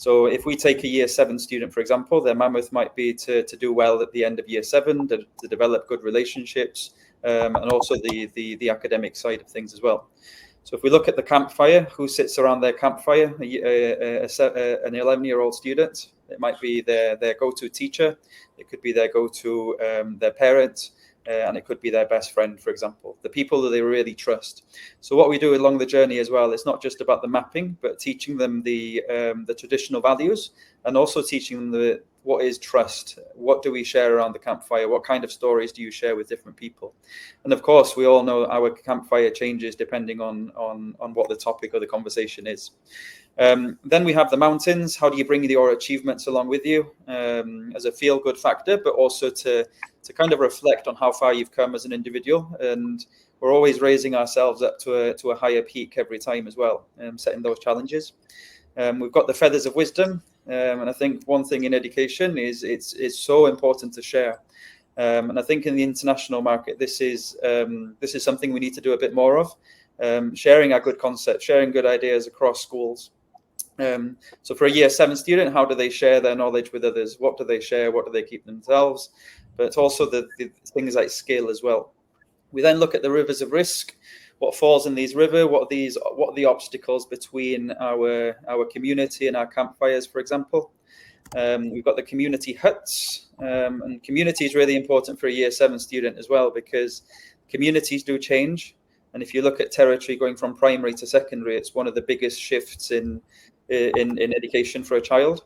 So if we take a year 7 student, for example, their mammoth might be to do well at the end of year 7, to develop good relationships, and also the academic side of things as well. So if we look at the campfire, who sits around their campfire? An 11-year-old student. It might be their go-to teacher. It could be their go-to their parent. And it could be their best friend, for example, the people that they really trust. So what we do along the journey as well, it's not just about the mapping, but teaching them the traditional values, and also teaching them what is trust. What do we share around the campfire? What kind of stories do you share with different people? And of course, we all know our campfire changes depending on what the topic of the conversation is. Then we have the mountains. How do you bring your achievements along with you as a feel-good factor, but also to kind of reflect on how far you've come as an individual? And we're always raising ourselves up to a higher peak every time as well, setting those challenges. We've got the feathers of wisdom, and I think one thing in education is it's so important to share. And I think in the international market, this is something we need to do a bit more of, sharing our good concepts, sharing good ideas across schools. So for a year 7 student, how do they share their knowledge with others? What do they share? What do they keep themselves? But it's also the things like skill as well. We then look at the rivers of risk. What falls in these rivers? What are the obstacles between our community and our campfires, for example? We've got the community huts, and community is really important for a year 7 student as well, because communities do change. And if you look at territory going from primary to secondary, it's one of the biggest shifts in education for a child.